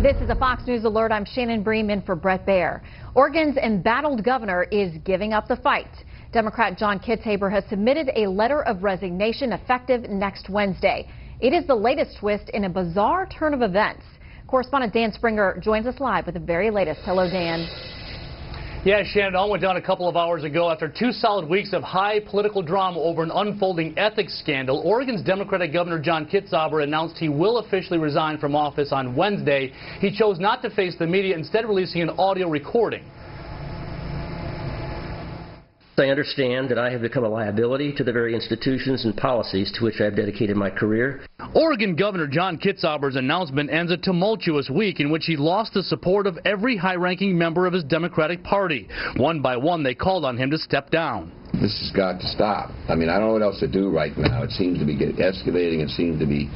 This is a Fox News Alert. I'm Shannon Bream in for Brett Baer. Oregon's embattled governor is giving up the fight. Democrat John Kitzhaber has submitted a letter of resignation effective next Wednesday. It is the latest twist in a bizarre turn of events. Correspondent Dan Springer joins us live with the very latest. Hello, Dan. Yeah, Shannon, all went down a couple of hours ago after 2 solid weeks of high political drama over an unfolding ethics scandal. Oregon's Democratic Governor John Kitzhaber announced he will officially resign from office on Wednesday. He chose not to face the media, instead releasing an audio recording. I understand that I have become a liability to the very institutions and policies to which I have dedicated my career. Oregon Governor John Kitzhaber's announcement ends a tumultuous week in which he lost the support of every high-ranking member of his Democratic Party. One by one, they called on him to step down. This has got to stop. I mean, I don't know what else to do right now. It seems to be escalating. It seems to be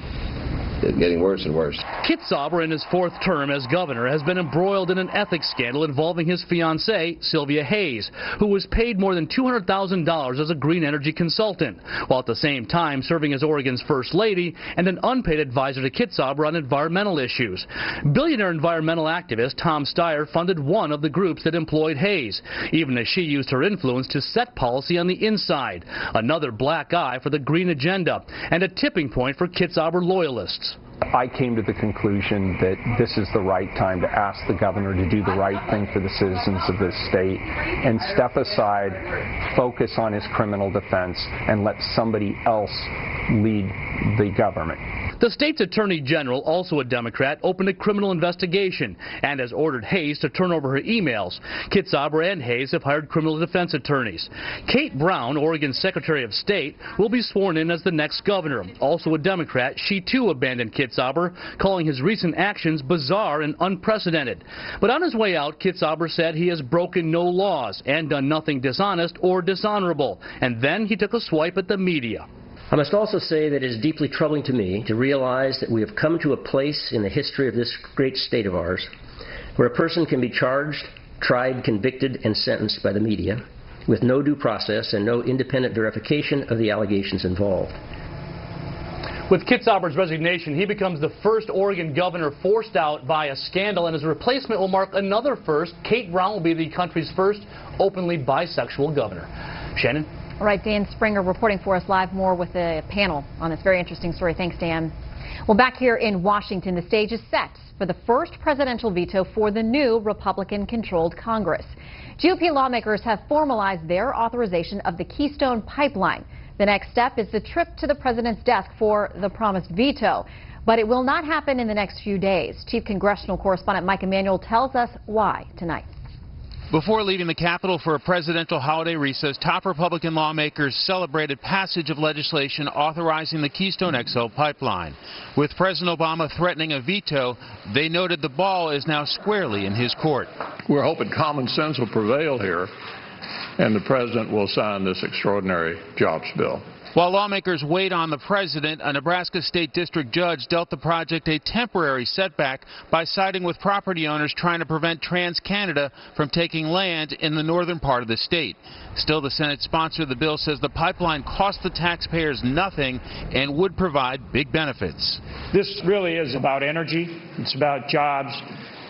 getting worse and worse. Kitzhaber, in his 4th term as governor, has been embroiled in an ethics scandal involving his fiancée, Sylvia Hayes, who was paid more than $200,000 as a green energy consultant, while at the same time serving as Oregon's First Lady and an unpaid advisor to Kitzhaber on environmental issues. Billionaire environmental activist Tom Steyer funded one of the groups that employed Hayes, even as she used her influence to set policy on the inside. Another black eye for the green agenda and a tipping point for Kitzhaber loyalists. I came to the conclusion that this is the right time to ask the governor to do the right thing for the citizens of this state and step aside, focus on his criminal defense, and let somebody else lead the government. The state's attorney general, also a Democrat, opened a criminal investigation and has ordered Hayes to turn over her emails. Kitzhaber and Hayes have hired criminal defense attorneys. Kate Brown, Oregon's Secretary of State, will be sworn in as the next governor. Also a Democrat, she too abandoned Kitzhaber, calling his recent actions bizarre and unprecedented. But on his way out, Kitzhaber said he has broken no laws and done nothing dishonest or dishonorable. And then he took a swipe at the media. I must also say that it is deeply troubling to me to realize that we have come to a place in the history of this great state of ours where a person can be charged, tried, convicted, and sentenced by the media with no due process and no independent verification of the allegations involved. With Kitzhaber's resignation, he becomes the first Oregon governor forced out by a scandal, and his replacement will mark another first. Kate Brown will be the country's first openly bisexual governor. Shannon? All right, Dan Springer reporting for us live, more with a panel on this very interesting story. Thanks, Dan. Well, back here in Washington, the stage is set for the first presidential veto for the new Republican-controlled Congress. GOP lawmakers have formalized their authorization of the Keystone pipeline. The next step is the trip to the president's desk for the promised veto. But it will not happen in the next few days. Chief Congressional Correspondent Mike Emanuel tells us why tonight. Before leaving the Capitol for a presidential holiday recess, top Republican lawmakers celebrated passage of legislation authorizing the Keystone XL pipeline. With President Obama threatening a veto, they noted the ball is now squarely in his court. We're hoping common sense will prevail here, and the president will sign this extraordinary jobs bill. While lawmakers wait on the president, a Nebraska State District judge dealt the project a temporary setback by siding with property owners trying to prevent TransCanada from taking land in the northern part of the state. Still, the Senate sponsor of the bill says the pipeline cost the taxpayers nothing and would provide big benefits. This really is about energy. It's about jobs.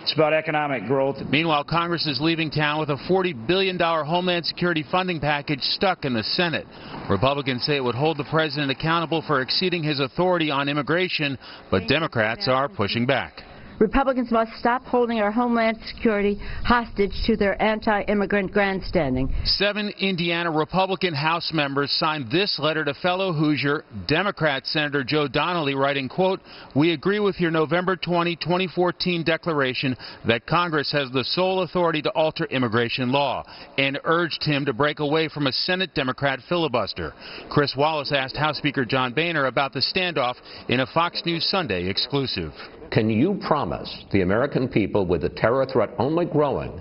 It's about economic growth. Meanwhile, Congress is leaving town with a $40 billion Homeland Security funding package stuck in the Senate. Republicans say it would hold the president accountable for exceeding his authority on immigration, but Democrats are pushing back. Republicans must stop holding our Homeland Security hostage to their anti-immigrant grandstanding. 7 Indiana Republican House members signed this letter to fellow Hoosier Democrat Senator Joe Donnelly, writing, quote, "We agree with your November 20, 2014 declaration that Congress has the sole authority to alter immigration law," and urged him to break away from a Senate Democrat filibuster. Chris Wallace asked House Speaker John Boehner about the standoff in a Fox News Sunday exclusive. Can you promise the American people, with the terror threat only growing,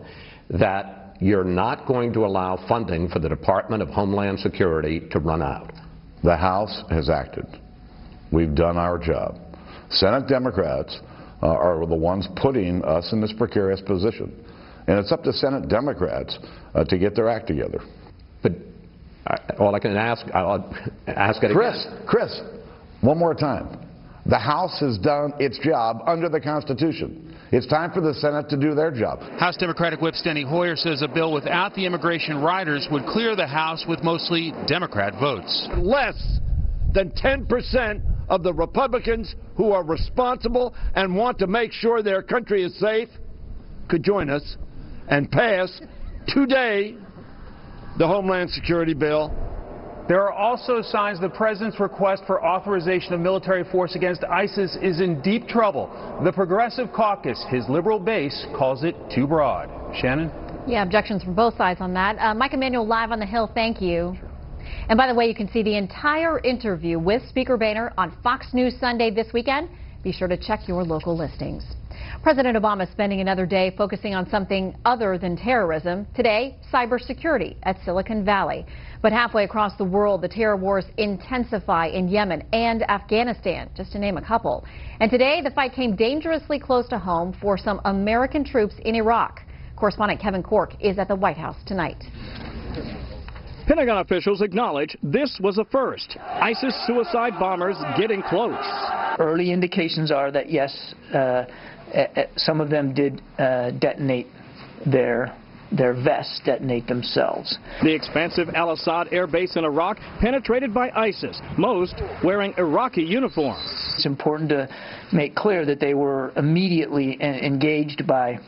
that you're not going to allow funding for the Department of Homeland Security to run out? The House has acted. We've done our job. Senate Democrats are the ones putting us in this precarious position. And it's up to Senate Democrats to get their act together. But all I can ask, I'll ask it again. Chris, one more time. The House has done its job under the Constitution. It's time for the Senate to do their job. House Democratic Whip Steny Hoyer says a bill without the immigration riders would clear the House with mostly Democrat votes. Less than 10% of the Republicans who are responsible and want to make sure their country is safe could join us and pass today the Homeland Security bill. There are also signs the president's request for authorization of military force against ISIS is in deep trouble. The Progressive Caucus, his liberal base, calls it too broad. Shannon? Yeah, objections from both sides on that. Mike Emanuel live on the Hill, thank you. And by the way, you can see the entire interview with Speaker Boehner on Fox News Sunday this weekend. Be sure to check your local listings. President Obama spending another day focusing on something other than terrorism. Today, cybersecurity at Silicon Valley. But halfway across the world, the terror wars intensify in Yemen and Afghanistan, just to name a couple. And today, the fight came dangerously close to home for some American troops in Iraq. Correspondent Kevin Cork is at the White House tonight. Pentagon officials acknowledge this was a first. ISIS suicide bombers getting close. Early indications are that, yes, some of them did detonate their vests, detonate themselves. The expansive Al-Assad air base in Iraq penetrated by ISIS, most wearing Iraqi uniforms. It's important to make clear that they were immediately engaged by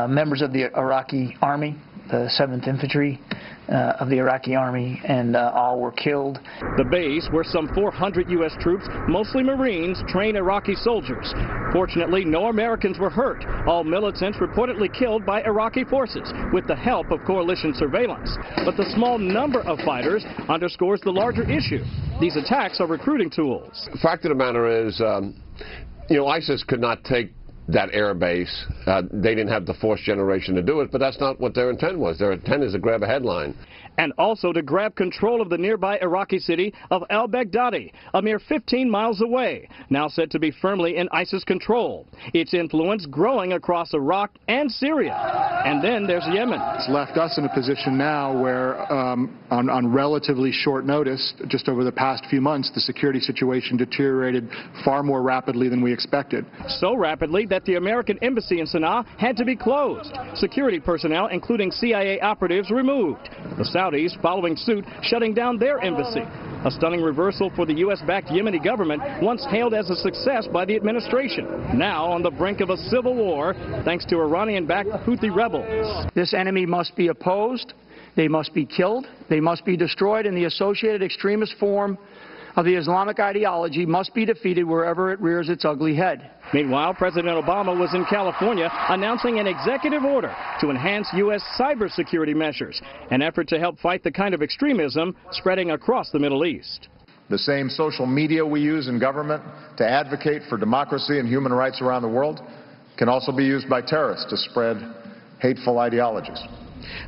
members of the Iraqi army, the 7th Infantry of the Iraqi army, and all were killed. The base, where some 400 U.S. troops, mostly Marines, train Iraqi soldiers. Fortunately, no Americans were hurt. All militants reportedly killed by Iraqi forces with the help of coalition surveillance. But the small number of fighters underscores the larger issue. These attacks are recruiting tools. The fact of the matter is, ISIS could not take that air base. They didn't have the force generation to do it, but that's not what their intent was. Their intent is to grab a headline. And also to grab control of the nearby Iraqi city of al-Baghdadi, a mere 15 miles away, now said to be firmly in ISIS control. Its influence growing across Iraq and Syria. And then there's Yemen. It's left us in a position now where, on relatively short notice, just over the past few months, the security situation deteriorated far more rapidly than we expected. So rapidly that the American embassy in Sana'a had to be closed. Security personnel, including CIA operatives, removed. The Saudis, following suit, shutting down their embassy. A stunning reversal for the U.S.-backed Yemeni government, once hailed as a success by the administration. Now on the brink of a civil war, thanks to Iranian-backed Houthi rebels. This enemy must be opposed, they must be killed, they must be destroyed, and the associated extremist form of the Islamic ideology must be defeated wherever it rears its ugly head. Meanwhile, President Obama was in California announcing an executive order to enhance U.S. cybersecurity measures, an effort to help fight the kind of extremism spreading across the Middle East. The same social media we use in government to advocate for democracy and human rights around the world can also be used by terrorists to spread hateful ideologies.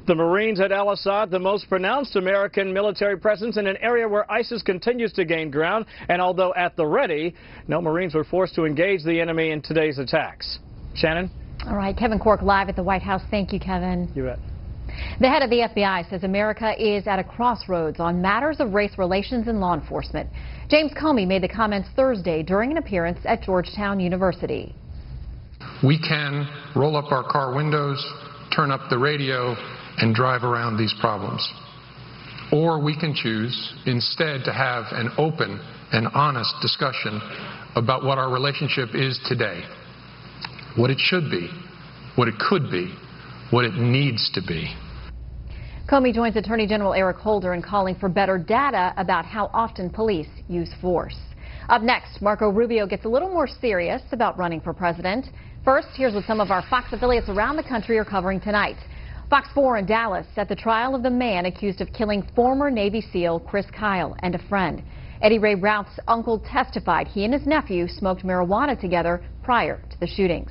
The Marines at Al-Assad, the most pronounced American military presence in an area where ISIS continues to gain ground, and although at the ready, no Marines were forced to engage the enemy in today's attacks. Shannon? All right, Kevin Cork live at the White House. Thank you, Kevin. You bet. The head of the FBI says America is at a crossroads on matters of race relations and law enforcement. James Comey made the comments Thursday during an appearance at Georgetown University. We can roll up our car windows, turn up the radio, and drive around these problems. Or we can choose instead to have an open and honest discussion about what our relationship is today, what it should be, what it could be, what it needs to be. Comey joins Attorney General Eric Holder in calling for better data about how often police use force. Up next, Marco Rubio gets a little more serious about running for president. First, here's what some of our Fox affiliates around the country are covering tonight. Fox 4 in Dallas set the trial of the man accused of killing former Navy SEAL Chris Kyle and a friend. Eddie Ray Routh's uncle testified he and his nephew smoked marijuana together prior to the shootings.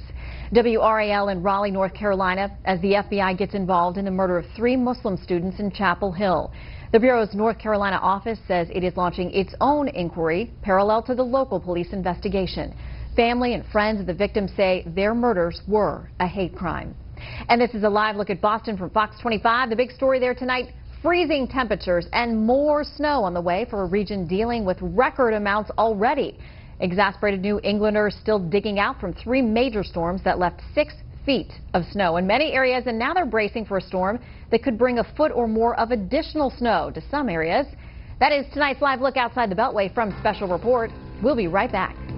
WRAL in Raleigh, North Carolina, as the FBI gets involved in the murder of 3 Muslim students in Chapel Hill. The Bureau's North Carolina office says it is launching its own inquiry parallel to the local police investigation. Family and friends of the victims say their murders were a hate crime. And this is a live look at Boston from Fox 25. The big story there tonight, freezing temperatures and more snow on the way for a region dealing with record amounts already. Exasperated New Englanders still digging out from 3 major storms that left 6 feet of snow in many areas, and now they're bracing for a storm that could bring a foot or more of additional snow to some areas. That is tonight's live look outside the Beltway from Special Report. We'll be right back.